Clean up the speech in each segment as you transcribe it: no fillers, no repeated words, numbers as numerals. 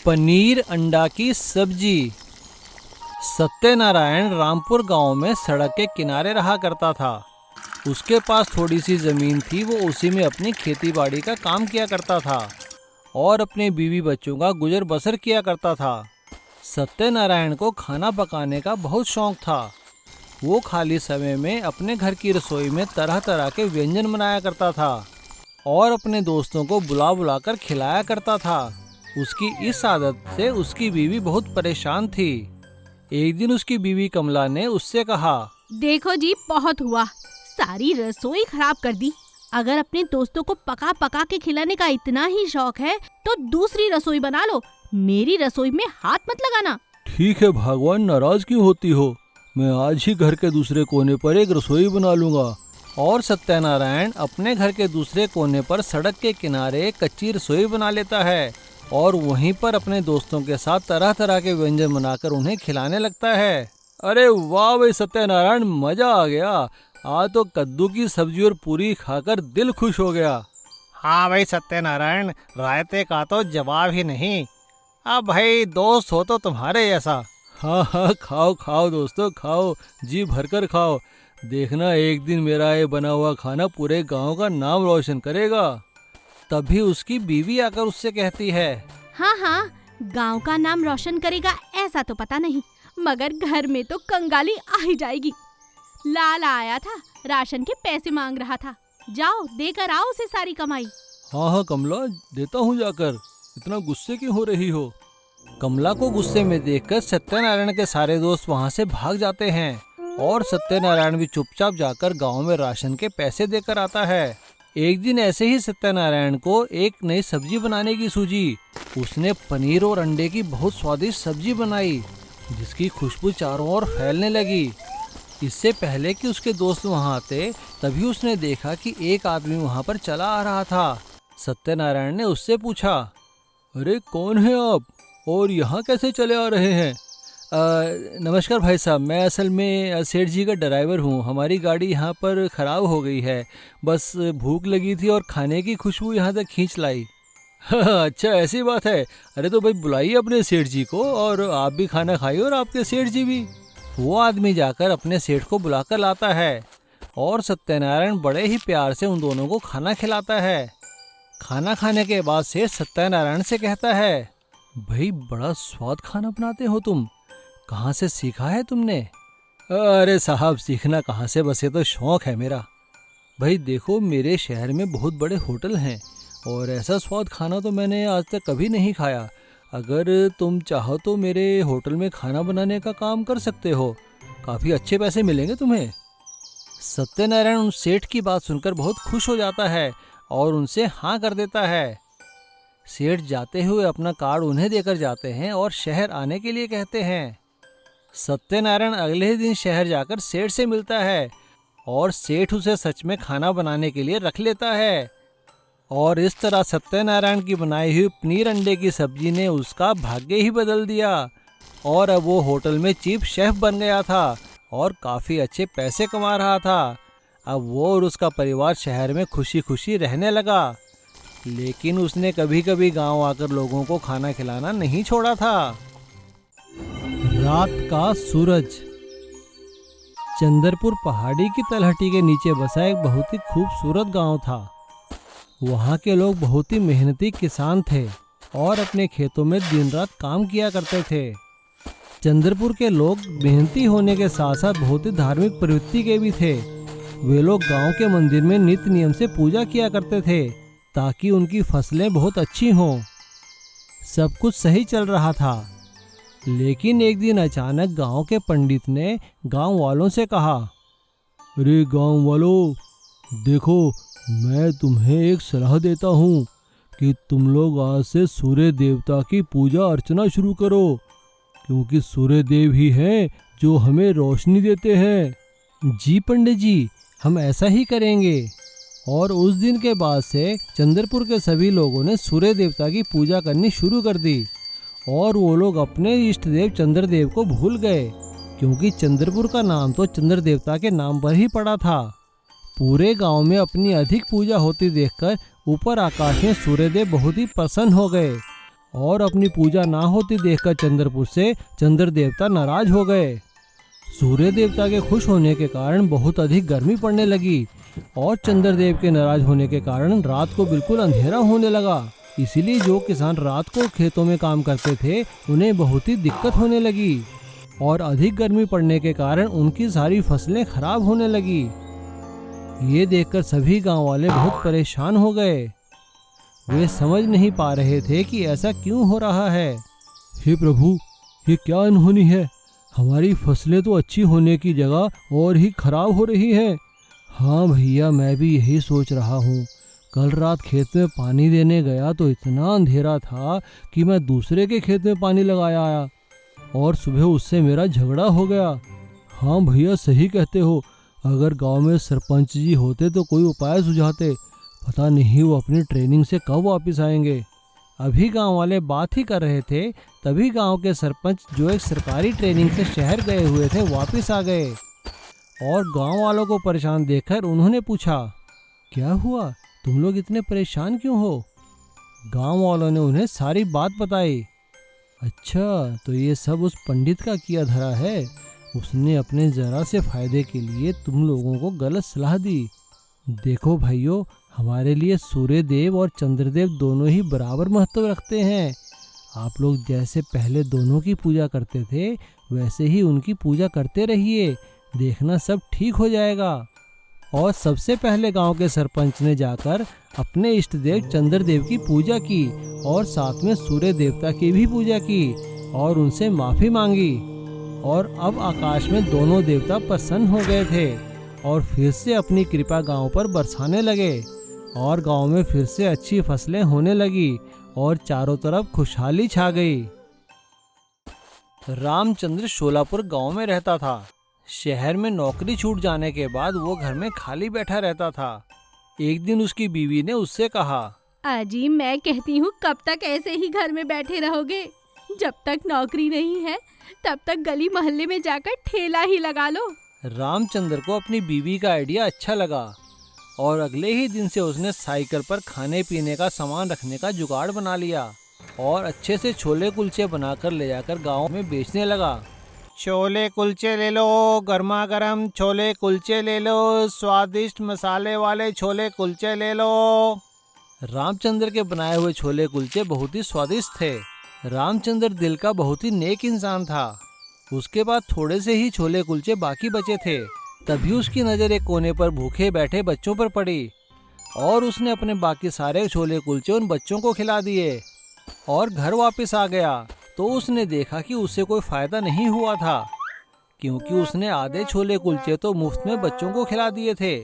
पनीर अंडा की सब्जी। सत्यनारायण रामपुर गांव में सड़क के किनारे रहा करता था। उसके पास थोड़ी सी ज़मीन थी, वो उसी में अपनी खेती बाड़ी का काम किया करता था और अपने बीवी बच्चों का गुजर बसर किया करता था। सत्यनारायण को खाना पकाने का बहुत शौक था। वो खाली समय में अपने घर की रसोई में तरह तरह के व्यंजन बनाया करता था और अपने दोस्तों को बुला बुला कर खिलाया करता था। उसकी इस आदत से उसकी बीवी बहुत परेशान थी। एक दिन उसकी बीवी कमला ने उससे कहा, देखो जी, बहुत हुआ, सारी रसोई खराब कर दी। अगर अपने दोस्तों को पका पका के खिलाने का इतना ही शौक है तो दूसरी रसोई बना लो, मेरी रसोई में हाथ मत लगाना। ठीक है भगवान, नाराज क्यों होती हो? मैं आज ही घर के दूसरे कोने पर एक रसोई बना लूंगा। और सत्यनारायण अपने घर के दूसरे कोने पर सड़क के किनारे एक कच्ची रसोई बना लेता है और वहीं पर अपने दोस्तों के साथ तरह तरह के व्यंजन बनाकर उन्हें खिलाने लगता है। अरे वाह भाई सत्यनारायण, मजा आ गया। आज तो कद्दू की सब्जी और पूरी खाकर दिल खुश हो गया। हाँ भाई सत्यनारायण, रायते का तो जवाब ही नहीं। अब भाई दोस्त हो तो तुम्हारे जैसा। हाँ हाँ, खाओ खाओ दोस्तों, खाओ, जी भरकर खाओ। देखना एक दिन मेरा ये बना हुआ खाना पूरे गांव का नाम रोशन करेगा। तभी उसकी बीवी आकर उससे कहती है, हाँ हाँ, गांव का नाम रोशन करेगा ऐसा तो पता नहीं, मगर घर में तो कंगाली आ ही जाएगी। लाला आया था, राशन के पैसे मांग रहा था, जाओ देकर आओ उसे सारी कमाई। हाँ हाँ कमला, देता हूँ जाकर। इतना गुस्से क्यों हो रही हो? कमला को गुस्से में देखकर सत्यनारायण के सारे दोस्त वहाँ से भाग जाते हैं और सत्यनारायण भी चुपचाप जाकर गांव में राशन के पैसे देकर आता है। एक दिन ऐसे ही सत्यनारायण को एक नई सब्जी बनाने की सूझी। उसने पनीर और अंडे की बहुत स्वादिष्ट सब्जी बनाई जिसकी खुशबू चारों ओर फैलने लगी। इससे पहले कि उसके दोस्त वहां आते, तभी उसने देखा कि एक आदमी वहां पर चला आ रहा था। सत्यनारायण ने उससे पूछा, अरे कौन है आप और यहाँ कैसे चले आ रहे हैं? नमस्कार भाई साहब, मैं असल में सेठ जी का ड्राइवर हूँ। हमारी गाड़ी यहाँ पर ख़राब हो गई है, बस भूख लगी थी और खाने की खुशबू यहाँ तक खींच लाई। अच्छा ऐसी बात है। अरे तो भाई बुलाइए अपने सेठ जी को और आप भी खाना खाइए और आपके सेठ जी भी। वो आदमी जाकर अपने सेठ को बुलाकर लाता है और सत्यनारायण बड़े ही प्यार से उन दोनों को खाना खिलाता है। खाना खाने के बाद सेठ सत्यनारायण से कहता है, भाई बड़ा स्वाद खाना बनाते हो तुम, कहाँ से सीखा है तुमने? अरे साहब, सीखना कहाँ से, बस ये तो शौक है मेरा। भाई देखो, मेरे शहर में बहुत बड़े होटल हैं और ऐसा स्वाद खाना तो मैंने आज तक कभी नहीं खाया। अगर तुम चाहो तो मेरे होटल में खाना बनाने का काम कर सकते हो, काफ़ी अच्छे पैसे मिलेंगे तुम्हें। सत्यनारायण उन सेठ की बात सुनकर बहुत खुश हो जाता है और उनसे हाँ कर देता है। सेठ जाते हुए अपना कार्ड उन्हें देकर जाते हैं और शहर आने के लिए कहते हैं। सत्यनारायण अगले ही दिन शहर जाकर सेठ से मिलता है और सेठ उसे सच में खाना बनाने के लिए रख लेता है। और इस तरह सत्यनारायण की बनाई हुई पनीर अंडे की सब्जी ने उसका भाग्य ही बदल दिया और अब वो होटल में चीफ शेफ बन गया था और काफ़ी अच्छे पैसे कमा रहा था। अब वो और उसका परिवार शहर में खुशी खुशी रहने लगा, लेकिन उसने कभी कभी गांव आकर लोगों को खाना खिलाना नहीं छोड़ा था। रात का सूरज। चंद्रपुर पहाड़ी की तलहटी के नीचे बसा एक बहुत ही खूबसूरत गांव था। वहाँ के लोग बहुत ही मेहनती किसान थे और अपने खेतों में दिन रात काम किया करते थे। चंद्रपुर के लोग मेहनती होने के साथ साथ बहुत ही धार्मिक प्रवृत्ति के भी थे। वे लोग गांव के मंदिर में नित्य नियम से पूजा किया करते थे ताकि उनकी फसलें बहुत अच्छी हों। सब कुछ सही चल रहा था, लेकिन एक दिन अचानक गांव के पंडित ने गांव वालों से कहा, अरे गांव वालों, देखो मैं तुम्हें एक सलाह देता हूँ कि तुम लोग आज से सूर्य देवता की पूजा अर्चना शुरू करो, क्योंकि सूर्य देव ही हैं जो हमें रोशनी देते हैं। जी पंडित जी, हम ऐसा ही करेंगे। और उस दिन के बाद से चंद्रपुर के सभी लोगों ने सूर्य देवता की पूजा करनी शुरू कर दी और वो लोग अपने इष्ट देव चंद्रदेव को भूल गए, क्योंकि चंद्रपुर का नाम तो चंद्र देवता के नाम पर ही पड़ा था। पूरे गांव में अपनी अधिक पूजा होती देखकर ऊपर आकाश में सूर्यदेव बहुत ही प्रसन्न हो गए और अपनी पूजा ना होती देखकर चंद्रपुर से चंद्र देवता नाराज हो गए। सूर्य देवता के खुश होने के कारण बहुत अधिक गर्मी पड़ने लगी और चंद्रदेव के नाराज होने के कारण रात को बिल्कुल अंधेरा होने लगा। इसीलिए जो किसान रात को खेतों में काम करते थे उन्हें बहुत ही दिक्कत होने लगी और अधिक गर्मी पड़ने के कारण उनकी सारी फसलें खराब होने लगी। ये देखकर सभी गांव वाले बहुत परेशान हो गए। वे समझ नहीं पा रहे थे कि ऐसा क्यों हो रहा है। हे प्रभु, ये क्या अनहोनी है। हमारी फसलें तो अच्छी होने की जगह और ही खराब हो रही है। हाँ भैया, मैं भी यही सोच रहा हूँ। कल रात खेत में पानी देने गया तो इतना अंधेरा था कि मैं दूसरे के खेत में पानी लगाया आया और सुबह उससे मेरा झगड़ा हो गया। हाँ भैया, सही कहते हो। अगर गांव में सरपंच जी होते तो कोई उपाय सुझाते। पता नहीं वो अपनी ट्रेनिंग से कब वापस आएंगे। अभी गांव वाले बात ही कर रहे थे, तभी गांव के सरपंच जो एक सरकारी ट्रेनिंग से शहर गए हुए थे वापस आ गए और गांव वालों को परेशान देखकर उन्होंने पूछा, क्या हुआ, तुम लोग इतने परेशान क्यों हो? गांव वालों ने उन्हें सारी बात बताई। अच्छा, तो ये सब उस पंडित का किया धरा है। उसने अपने जरा से फायदे के लिए तुम लोगों को गलत सलाह दी। देखो भाइयों, हमारे लिए सूर्य देव और चंद्रदेव दोनों ही बराबर महत्व रखते हैं। आप लोग जैसे पहले दोनों की पूजा करते थे वैसे ही उनकी पूजा करते रहिए, देखना सब ठीक हो जाएगा। और सबसे पहले गांव के सरपंच ने जाकर अपने इष्ट देव चंद्रदेव की पूजा की और साथ में सूर्य देवता की भी पूजा की और उनसे माफी मांगी। और अब आकाश में दोनों देवता प्रसन्न हो गए थे और फिर से अपनी कृपा गांव पर बरसाने लगे और गांव में फिर से अच्छी फसलें होने लगी और चारों तरफ खुशहाली छा गई। रामचंद्र शोलापुर गांव में रहता था। शहर में नौकरी छूट जाने के बाद वो घर में खाली बैठा रहता था। एक दिन उसकी बीवी ने उससे कहा, अजी, मैं कहती हूँ कब तक ऐसे ही घर में बैठे रहोगे? जब तक नौकरी नहीं है तब तक गली मोहल्ले में जाकर ठेला ही लगा लो। रामचंद्र को अपनी बीवी का आइडिया अच्छा लगा और अगले ही दिन से उसने साइकिल पर खाने पीने का सामान रखने का जुगाड़ बना लिया और अच्छे से छोले कुलचे बनाकर ले जाकर गाँव में बेचने लगा। छोले कुलचे ले लो, गर्मा गर्म छोले कुलचे ले लो, स्वादिष्ट मसाले वाले छोले कुलचे ले लो। रामचंद्र के बनाए हुए छोले कुलचे बहुत ही स्वादिष्ट थे। रामचंद्र दिल का बहुत ही नेक इंसान था। उसके बाद थोड़े से ही छोले कुलचे बाकी बचे थे। तभी उसकी नज़र एक कोने पर भूखे बैठे बच्चों पर पड़ी और उसने अपने बाकी सारे छोले कुलचे उन बच्चों को खिला दिए और घर वापस आ गया तो उसने देखा कि उससे कोई फायदा नहीं हुआ था, क्योंकि उसने आधे छोले कुलचे तो मुफ्त में बच्चों को खिला दिए थे।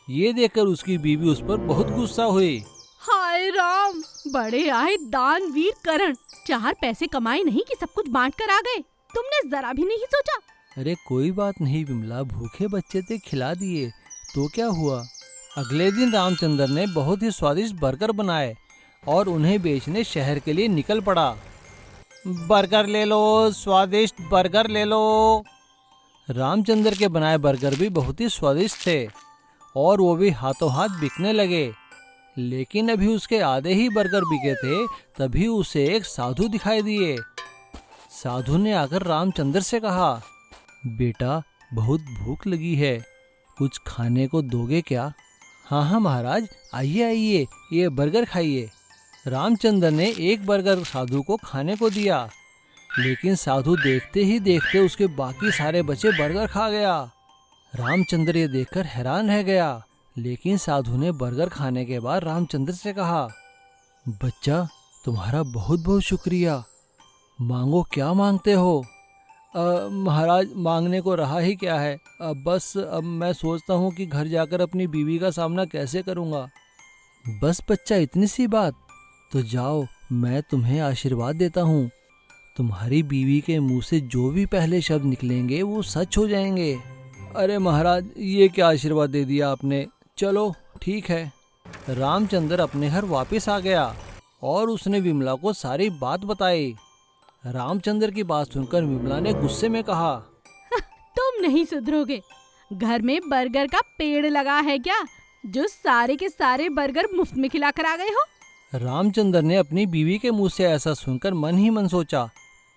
ये देखकर उसकी बीवी उस पर बहुत गुस्सा हुई। हाय राम, बड़े आए दानवीर करण, 4 पैसे कमाए नहीं कि सब कुछ बांट कर आ गए। तुमने जरा भी नहीं सोचा? अरे कोई बात नहीं विमला, भूखे बच्चे थे, खिला दिए तो क्या हुआ। अगले दिन रामचंद्र ने बहुत ही स्वादिष्ट बर्गर बनाए और उन्हें बेचने शहर के लिए निकल पड़ा। बर्गर ले लो, स्वादिष्ट बर्गर ले लो। रामचंद्र के बनाए बर्गर भी बहुत ही स्वादिष्ट थे और वो भी हाथों हाथ बिकने लगे। लेकिन अभी उसके आधे ही बर्गर बिके थे तभी उसे एक साधु दिखाई दिए। साधु ने आकर रामचंद्र से कहा, बेटा बहुत भूख लगी है, कुछ खाने को दोगे क्या? हाँ हाँ महाराज, आइए आइए, ये बर्गर खाइए। रामचंद्र ने एक बर्गर साधु को खाने को दिया, लेकिन साधु देखते ही देखते उसके बाकी सारे बचे बर्गर खा गया। रामचंद्र ये देखकर हैरान रह गया, लेकिन साधु ने बर्गर खाने के बाद रामचंद्र से कहा, बच्चा तुम्हारा बहुत बहुत शुक्रिया, मांगो क्या मांगते हो? महाराज मांगने को रहा ही क्या है, अब मैं सोचता हूँ कि घर जाकर अपनी बीवी का सामना कैसे करूँगा। बस बच्चा इतनी सी बात, तो जाओ मैं तुम्हें आशीर्वाद देता हूँ। तुम्हारी बीवी के मुंह से जो भी पहले शब्द निकलेंगे वो सच हो जाएंगे। अरे महाराज ये क्या आशीर्वाद दे दिया आपने, चलो ठीक है। रामचंद्र अपने घर वापस आ गया और उसने विमला को सारी बात बताई। रामचंद्र की बात सुनकर विमला ने गुस्से में कहा, तुम नहीं सुधरोगे। घर में बर्गर का पेड़ लगा है क्या जो सारे के सारे बर्गर मुफ्त में खिला कर आ गए हो? रामचंद्र ने अपनी बीवी के मुंह से ऐसा सुनकर मन ही मन सोचा,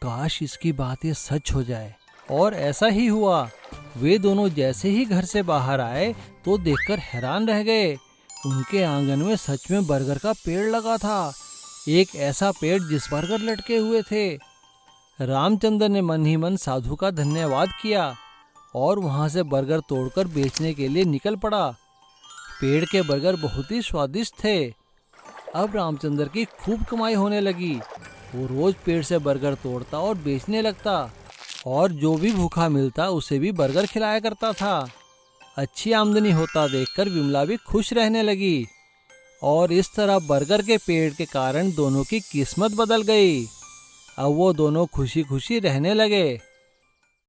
काश इसकी बातें सच हो जाए। और ऐसा ही हुआ। वे दोनों जैसे ही घर से बाहर आए तो देखकर हैरान रह गए। उनके आंगन में सच में बरगद का पेड़ लगा था, एक ऐसा पेड़ जिस बरगद लटके हुए थे। रामचंद्र ने मन ही मन साधु का धन्यवाद किया और वहां से बरगद तोड़कर बेचने के लिए निकल पड़ा। पेड़ के बरगद बहुत ही स्वादिष्ट थे। अब रामचंद्र की खूब कमाई होने लगी। वो रोज पेड़ से बरगद तोड़ता और बेचने लगता और जो भी भूखा मिलता उसे भी बरगद खिलाया करता था। अच्छी आमदनी होता देखकर विमला भी खुश रहने लगी और इस तरह बरगद के पेड़ के कारण दोनों की किस्मत बदल गई। अब वो दोनों खुशी खुशी रहने लगे।